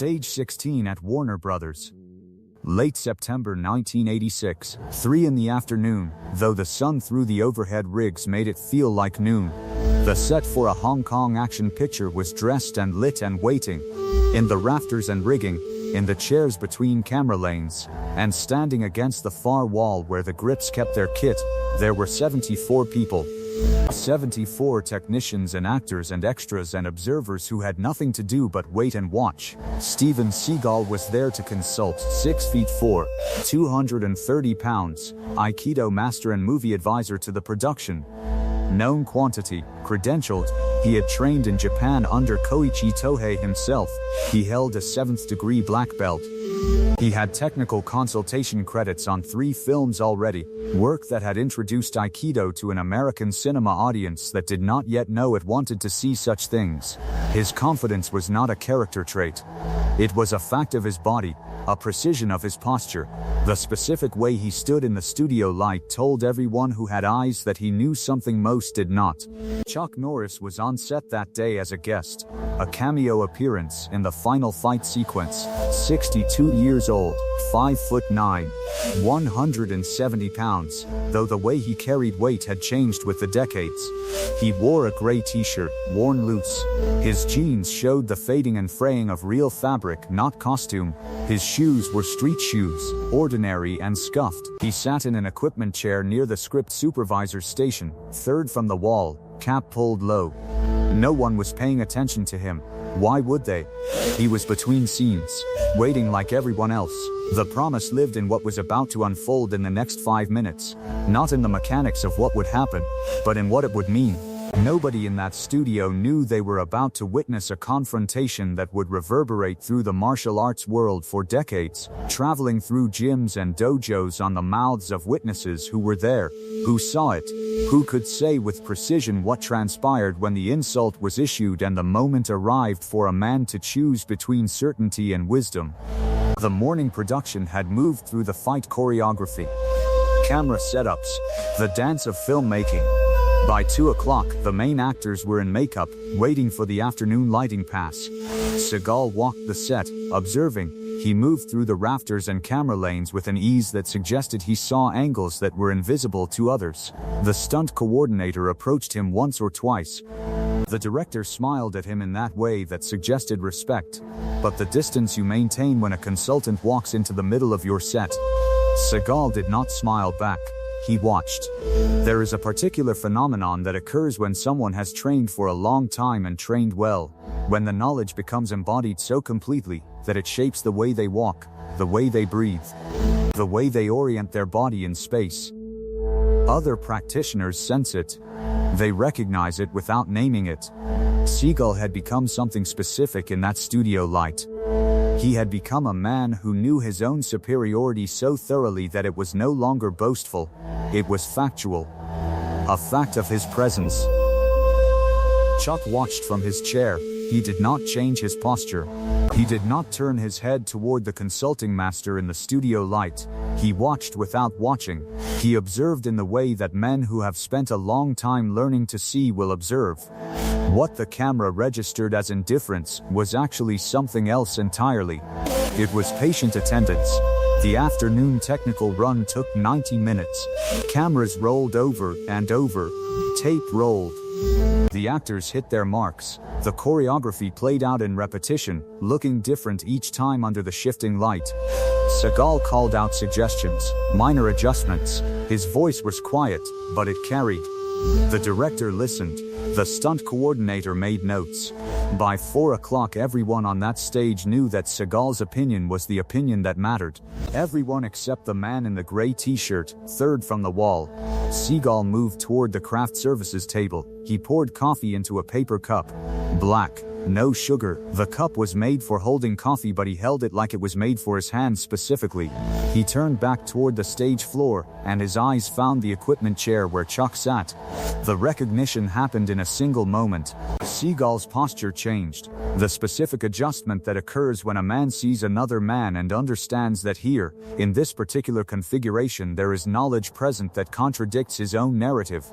Stage 16 at Warner Brothers. Late September 1986, 3 in the afternoon, though the sun through the overhead rigs made it feel like noon. The set for a Hong Kong action picture was dressed and lit and waiting. In the rafters and rigging, in the chairs between camera lanes, and standing against the far wall where the grips kept their kit, there were 74 people. 74 technicians and actors and extras and observers who had nothing to do but wait and watch. Steven Seagal was there to consult. 6'4", 230 pounds, Aikido master and movie advisor to the production. Known quantity, credentialed, he had trained in Japan under Koichi Tohei himself. He held a 7th degree black belt. He had technical consultation credits on 3 films already, work that had introduced Aikido to an American cinema audience that did not yet know it wanted to see such things. His confidence was not a character trait. It was a fact of his body, a precision of his posture. The specific way he stood in the studio light told everyone who had eyes that he knew something most did not. Chuck Norris was on set that day as a guest, a cameo appearance in the final fight sequence. 62 years old, 5'9", 170 pounds, though the way he carried weight had changed with the decades. He wore a gray t-shirt, worn loose. His jeans showed the fading and fraying of real fabric, not costume. His shoes were street shoes, ordinary and scuffed. He sat in an equipment chair near the script supervisor's station, 3rd from the wall, cap pulled low. No one was paying attention to him. Why would they? He was between scenes, waiting like everyone else. The promise lived in what was about to unfold in the next 5 minutes, not in the mechanics of what would happen, but in what it would mean. Nobody in that studio knew they were about to witness a confrontation that would reverberate through the martial arts world for decades, traveling through gyms and dojos on the mouths of witnesses who were there, who saw it, who could say with precision what transpired when the insult was issued and the moment arrived for a man to choose between certainty and wisdom. The morning production had moved through the fight choreography, camera setups, the dance of filmmaking. By 2 o'clock, the main actors were in makeup, waiting for the afternoon lighting pass. Seagal walked the set, observing. He moved through the rafters and camera lanes with an ease that suggested he saw angles that were invisible to others. The stunt coordinator approached him once or twice. The director smiled at him in that way that suggested respect. But the distance you maintain when a consultant walks into the middle of your set. Seagal did not smile back. He watched. There is a particular phenomenon that occurs when someone has trained for a long time and trained well, when the knowledge becomes embodied so completely that it shapes the way they walk, the way they breathe, the way they orient their body in space. Other practitioners sense it. They recognize it without naming it. Seagal had become something specific in that studio light. He had become a man who knew his own superiority so thoroughly that it was no longer boastful. It was factual. A fact of his presence. Chuck watched from his chair. He did not change his posture. He did not turn his head toward the consulting master in the studio light. He watched without watching. He observed in the way that men who have spent a long time learning to see will observe. What the camera registered as indifference was actually something else entirely. It was patient attendance. The afternoon technical run took 90 minutes. Cameras rolled over and over. Tape rolled. The actors hit their marks. The choreography played out in repetition, looking different each time under the shifting light. Seagal called out suggestions, minor adjustments. His voice was quiet, but it carried. The director listened. The stunt coordinator made notes. By 4 o'clock, everyone on that stage knew that Seagal's opinion was the opinion that mattered. Everyone except the man in the gray t-shirt, 3rd from the wall. Seagal moved toward the craft services table. He poured coffee into a paper cup. Black. No sugar. The cup was made for holding coffee, but he held it like it was made for his hands specifically. He turned back toward the stage floor, and his eyes found the equipment chair where Chuck sat. The recognition happened in a single moment. Seagal's posture changed. The specific adjustment that occurs when a man sees another man and understands that here, in this particular configuration, there is knowledge present that contradicts his own narrative.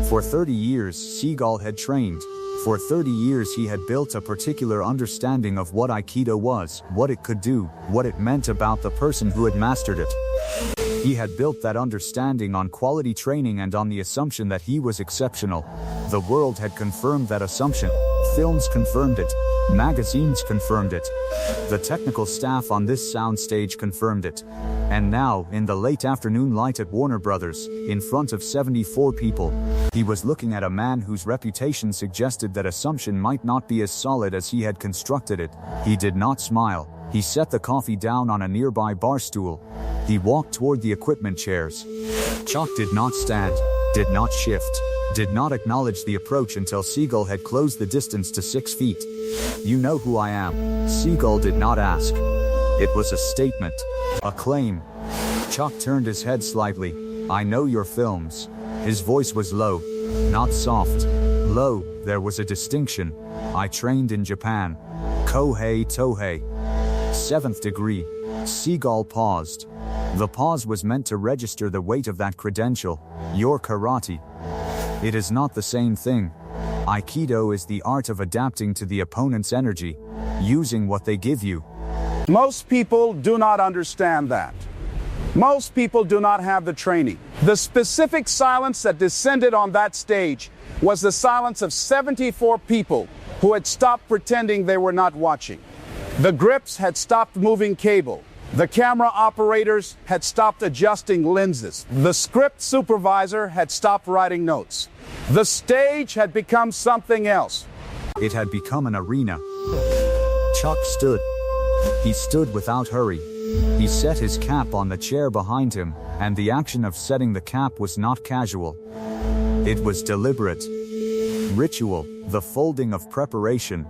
For 30 years, Seagal had trained. For 30 years he had built a particular understanding of what Aikido was, what it could do, what it meant about the person who had mastered it. He had built that understanding on quality training and on the assumption that he was exceptional. The world had confirmed that assumption. Films confirmed it. Magazines confirmed it. The technical staff on this soundstage confirmed it. And now, in the late afternoon light at Warner Brothers, in front of 74 people, he was looking at a man whose reputation suggested that assumption might not be as solid as he had constructed it. He did not smile. He set the coffee down on a nearby bar stool. He walked toward the equipment chairs. Chuck did not stand, did not shift, did not acknowledge the approach until Seagal had closed the distance to 6 feet. "You know who I am?" Seagal did not ask. It was a statement, a claim. Chuck turned his head slightly. "I know your films." His voice was low, not soft. Low, there was a distinction. "I trained in Japan. Kohei Tohei. 7th degree." Seagal paused. The pause was meant to register the weight of that credential. "Your karate. It is not the same thing. Aikido is the art of adapting to the opponent's energy, using what they give you." Most people do not understand that. Most people do not have the training. The specific silence that descended on that stage was the silence of 74 people who had stopped pretending they were not watching. The grips had stopped moving cable. The camera operators had stopped adjusting lenses. The script supervisor had stopped writing notes. The stage had become something else. It had become an arena. Chuck stood. He stood without hurry. He set his cap on the chair behind him, and the action of setting the cap was not casual. It was deliberate. Ritual, the folding of preparation.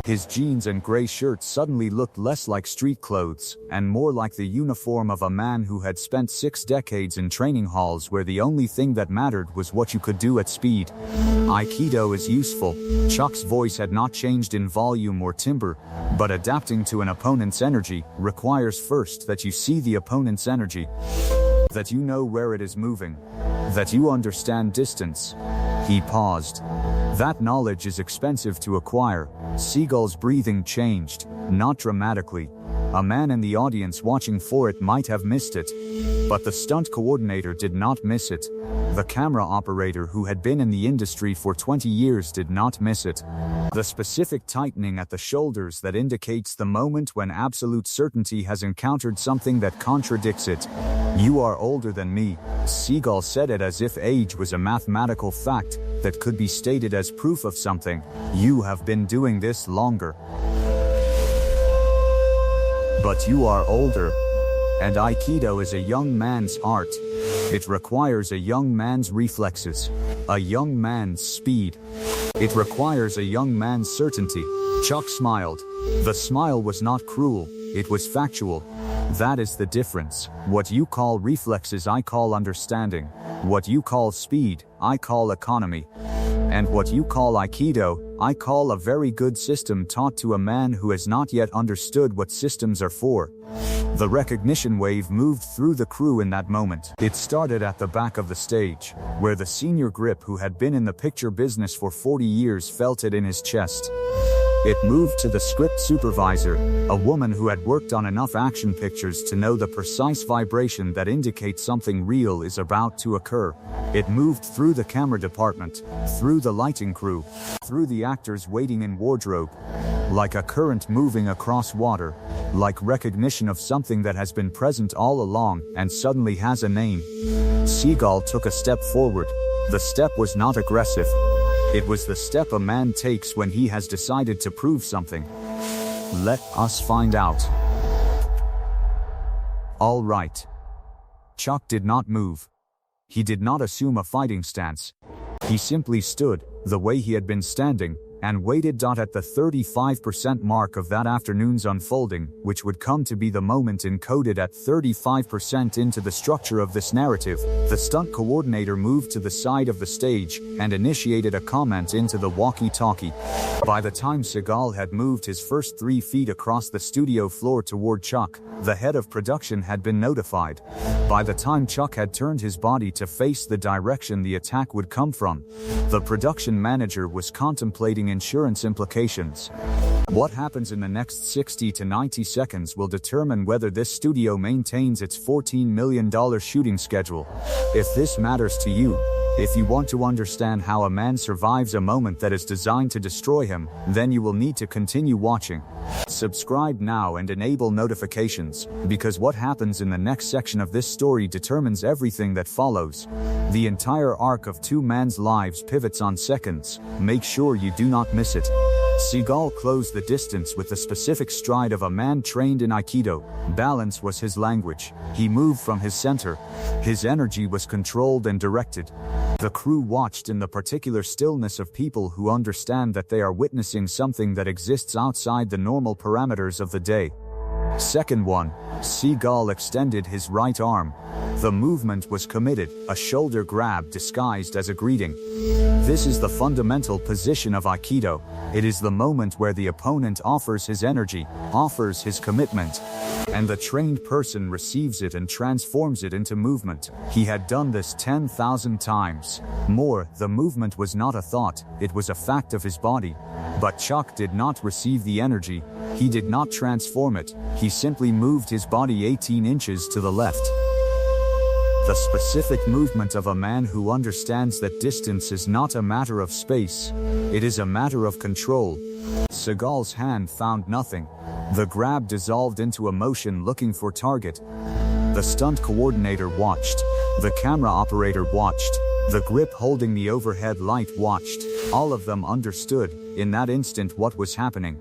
His jeans and gray shirt suddenly looked less like street clothes, and more like the uniform of a man who had spent 6 decades in training halls where the only thing that mattered was what you could do at speed. Aikido is useful. Chuck's voice had not changed in volume or timbre, but adapting to an opponent's energy requires first that you see the opponent's energy, that you know where it is moving, that you understand distance. He paused. That knowledge is expensive to acquire. Seagal's breathing changed, not dramatically. A man in the audience watching for it might have missed it, but the stunt coordinator did not miss it. The camera operator who had been in the industry for 20 years did not miss it. The specific tightening at the shoulders that indicates the moment when absolute certainty has encountered something that contradicts it. "You are older than me." Seagal said it as if age was a mathematical fact that could be stated as proof of something. "You have been doing this longer. But you are older. And Aikido is a young man's art. It requires a young man's reflexes, a young man's speed. It requires a young man's certainty." Chuck smiled. The smile was not cruel, it was factual. That is the difference. What you call reflexes I call understanding. What you call speed, I call economy. And what you call Aikido, I call a very good system taught to a man who has not yet understood what systems are for. The recognition wave moved through the crew in that moment. It started at the back of the stage, where the senior grip who had been in the picture business for 40 years felt it in his chest. It moved to the script supervisor, a woman who had worked on enough action pictures to know the precise vibration that indicates something real is about to occur. It moved through the camera department, through the lighting crew, through the actors waiting in wardrobe. Like a current moving across water, like recognition of something that has been present all along and suddenly has a name. Seagal took a step forward. The step was not aggressive. It was the step a man takes when he has decided to prove something. Let us find out. All right. Chuck did not move. He did not assume a fighting stance. He simply stood, the way he had been standing, and waited. At the 35% mark of that afternoon's unfolding, which would come to be the moment encoded at 35% into the structure of this narrative, the stunt coordinator moved to the side of the stage and initiated a comment into the walkie-talkie. By the time Seagal had moved his first 3 feet across the studio floor toward Chuck, the head of production had been notified. By the time Chuck had turned his body to face the direction the attack would come from, the production manager was contemplating insurance implications. What happens in the next 60 to 90 seconds will determine whether this studio maintains its $14 million shooting schedule. If this matters to you, if you want to understand how a man survives a moment that is designed to destroy him, then you will need to continue watching. Subscribe now and enable notifications, because what happens in the next section of this story determines everything that follows. The entire arc of two men's lives pivots on seconds. Make sure you do not miss it. Seagal closed the distance with the specific stride of a man trained in Aikido. Balance was his language. He moved from his center. His energy was controlled and directed. The crew watched in the particular stillness of people who understand that they are witnessing something that exists outside the normal parameters of the day. Second 1. Seagal extended his right arm. The movement was committed, a shoulder grab disguised as a greeting. This is the fundamental position of Aikido. It is the moment where the opponent offers his energy, offers his commitment, and the trained person receives it and transforms it into movement. He had done this 10,000 times. More, the movement was not a thought, it was a fact of his body. But Chuck did not receive the energy. He did not transform it. He simply moved his body 18 inches to the left. The specific movement of a man who understands that distance is not a matter of space. It is a matter of control. Seagal's hand found nothing. The grab dissolved into a motion looking for target. The stunt coordinator watched. The camera operator watched. The grip holding the overhead light watched. All of them understood, in that instant, what was happening.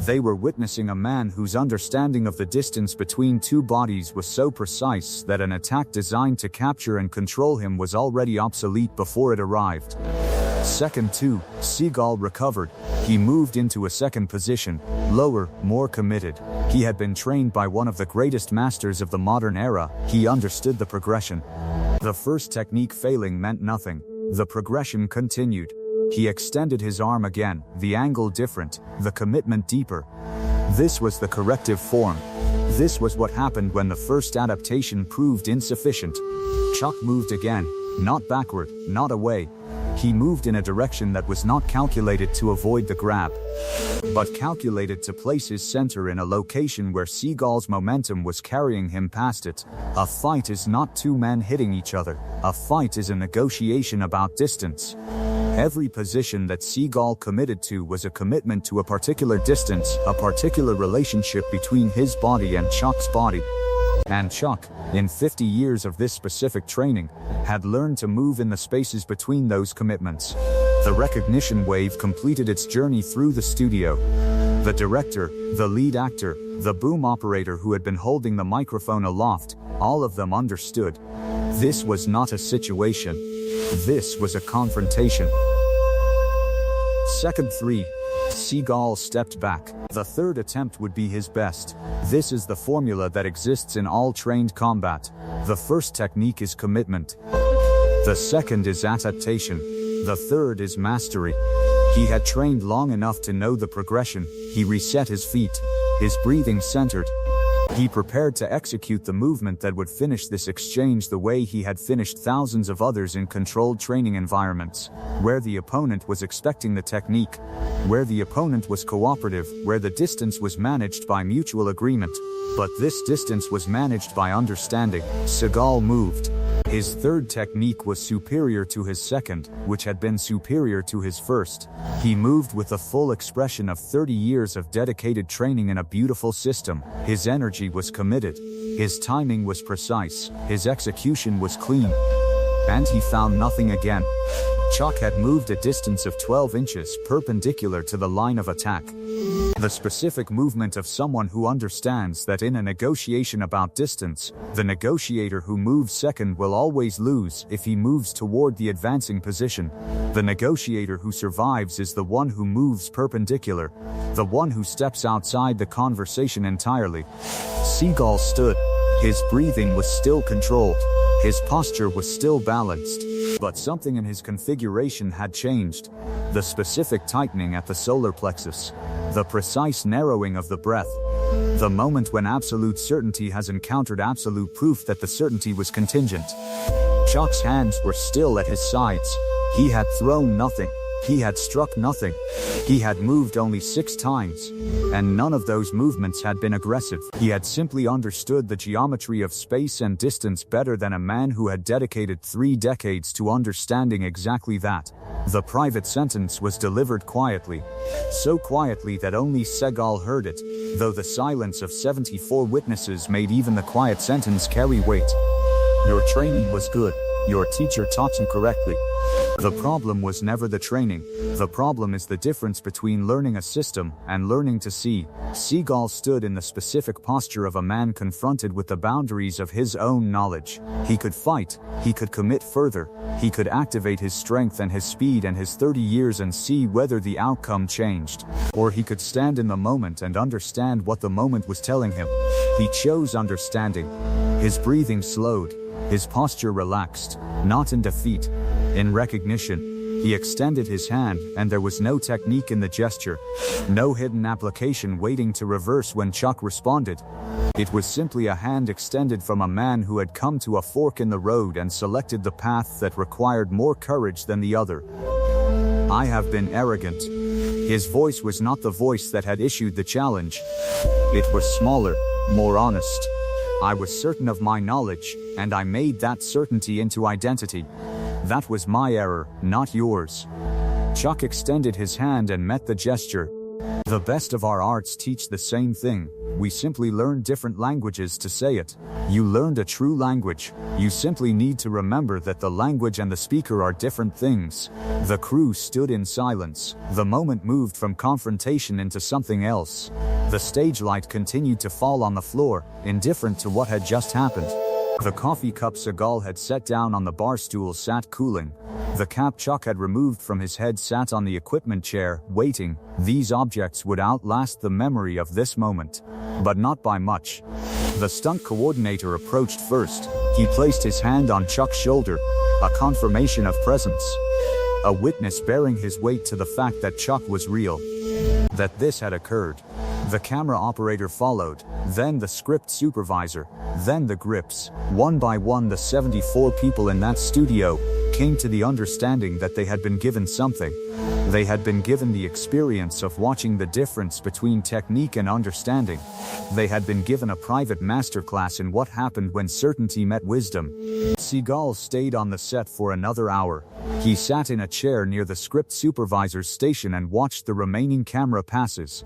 They were witnessing a man whose understanding of the distance between two bodies was so precise that an attack designed to capture and control him was already obsolete before it arrived. Second 2, Seagal recovered. He moved into a second position, lower, more committed. He had been trained by one of the greatest masters of the modern era. He understood the progression. The first technique failing meant nothing. The progression continued. He extended his arm again, the angle different, the commitment deeper. This was the corrective form. This was what happened when the first adaptation proved insufficient. Chuck moved again, not backward, not away. He moved in a direction that was not calculated to avoid the grab, but calculated to place his center in a location where Seagal's momentum was carrying him past it. A fight is not two men hitting each other. A fight is a negotiation about distance. Every position that Seagal committed to was a commitment to a particular distance, a particular relationship between his body and Chuck's body. And Chuck, in 50 years of this specific training, had learned to move in the spaces between those commitments. The recognition wave completed its journey through the studio. The director, the lead actor, the boom operator who had been holding the microphone aloft, all of them understood. This was not a situation. This was a confrontation. Second 3. Seagal stepped back. The third attempt would be his best. This is the formula that exists in all trained combat. The first technique is commitment. The second is adaptation. The third is mastery. He had trained long enough to know the progression. He reset his feet. His breathing centered. He prepared to execute the movement that would finish this exchange the way he had finished thousands of others in controlled training environments, where the opponent was expecting the technique, where the opponent was cooperative, where the distance was managed by mutual agreement. But this distance was managed by understanding. Seagal moved. His third technique was superior to his second, which had been superior to his first. He moved with the full expression of 30 years of dedicated training in a beautiful system. His energy was committed. His timing was precise. His execution was clean. And he found nothing again. Chuck had moved a distance of 12 inches perpendicular to the line of attack. The specific movement of someone who understands that in a negotiation about distance, the negotiator who moves second will always lose if he moves toward the advancing position. The negotiator who survives is the one who moves perpendicular, the one who steps outside the conversation entirely. Seagal stood. His breathing was still controlled. His posture was still balanced. But something in his configuration had changed. The specific tightening at the solar plexus. The precise narrowing of the breath. The moment when absolute certainty has encountered absolute proof that the certainty was contingent. Chuck's hands were still at his sides. He had thrown nothing. He had struck nothing. He had moved only 6 times, and none of those movements had been aggressive. He had simply understood the geometry of space and distance better than a man who had dedicated 3 decades to understanding exactly that. The private sentence was delivered quietly, so quietly that only Seagal heard it, though the silence of 74 witnesses made even the quiet sentence carry weight. Your training was good. Your teacher taught you correctly. The problem was never the training. The problem is the difference between learning a system and learning to see. Seagal stood in the specific posture of a man confronted with the boundaries of his own knowledge. He could fight. He could commit further. He could activate his strength and his speed and his 30 years and see whether the outcome changed. Or he could stand in the moment and understand what the moment was telling him. He chose understanding. His breathing slowed. His posture relaxed, not in defeat, in recognition. He extended his hand, and there was no technique in the gesture, no hidden application waiting to reverse when Chuck responded. It was simply a hand extended from a man who had come to a fork in the road and selected the path that required more courage than the other. I have been arrogant. His voice was not the voice that had issued the challenge. It was smaller, more honest. I was certain of my knowledge, and I made that certainty into identity. That was my error, not yours. Chuck extended his hand and met the gesture. The best of our arts teach the same thing. We simply learn different languages to say it. You learned a true language. You simply need to remember that the language and the speaker are different things. The crew stood in silence. The moment moved from confrontation into something else. The stage light continued to fall on the floor, indifferent to what had just happened. The coffee cup Seagal had set down on the bar stool sat cooling. The cap Chuck had removed from his head sat on the equipment chair, waiting. These objects would outlast the memory of this moment. But not by much. The stunt coordinator approached first. He placed his hand on Chuck's shoulder, a confirmation of presence. A witness bearing his weight to the fact that Chuck was real. That this had occurred. The camera operator followed, then the script supervisor, then the grips. One by one, the 74 people in that studio came to the understanding that they had been given something. They had been given the experience of watching the difference between technique and understanding. They had been given a private masterclass in what happened when certainty met wisdom. Seagal stayed on the set for another hour. He sat in a chair near the script supervisor's station and watched the remaining camera passes.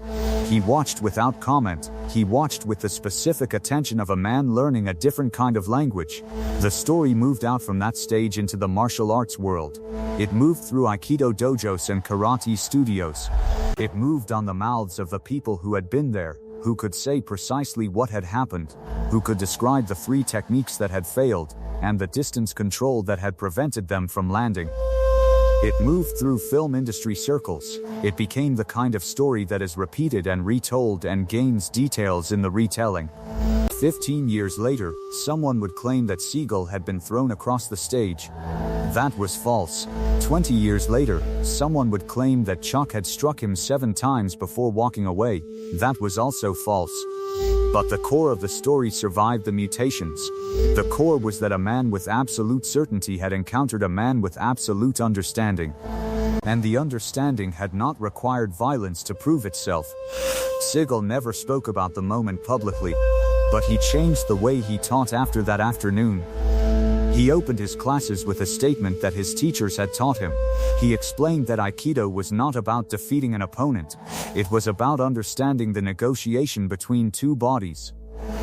He watched without comment. He watched with the specific attention of a man learning a different kind of language. The story moved out from that stage into the martial arts world. It moved through Aikido dojos and karate studios. It moved on the mouths of the people who had been there, who could say precisely what had happened, who could describe the 3 techniques that had failed, and the distance control that had prevented them from landing. It moved through film industry circles. It became the kind of story that is repeated and retold and gains details in the retelling. 15 years later, someone would claim that Seagal had been thrown across the stage. That was false. 20 years later, someone would claim that Chuck had struck him 7 times before walking away. That was also false. But the core of the story survived the mutations. The core was that a man with absolute certainty had encountered a man with absolute understanding. And the understanding had not required violence to prove itself. Seagal never spoke about the moment publicly, but he changed the way he taught after that afternoon. He opened his classes with a statement that his teachers had taught him. He explained that Aikido was not about defeating an opponent. It was about understanding the negotiation between 2 bodies.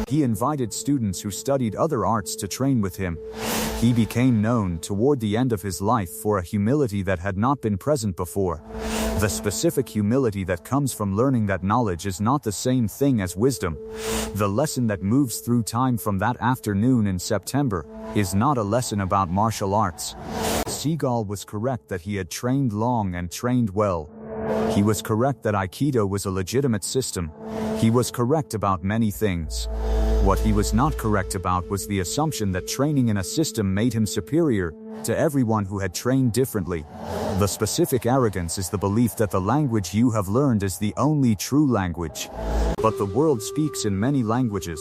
He invited students who studied other arts to train with him. He became known toward the end of his life for a humility that had not been present before. The specific humility that comes from learning that knowledge is not the same thing as wisdom. The lesson that moves through time from that afternoon in September is not a lesson about martial arts. Seagal was correct that he had trained long and trained well. He was correct that Aikido was a legitimate system. He was correct about many things. What he was not correct about was the assumption that training in a system made him superior, to everyone who had trained differently. The specific arrogance is the belief that the language you have learned is the only true language. But the world speaks in many languages.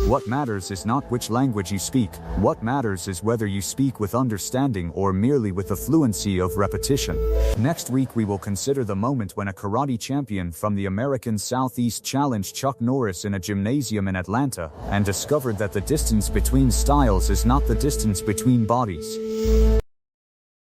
What matters is not which language you speak. What matters is whether you speak with understanding or merely with the fluency of repetition. Next week we will consider the moment when a karate champion from the American Southeast challenged Chuck Norris in a gymnasium in Atlanta and discovered that the distance between styles is not the distance between bodies.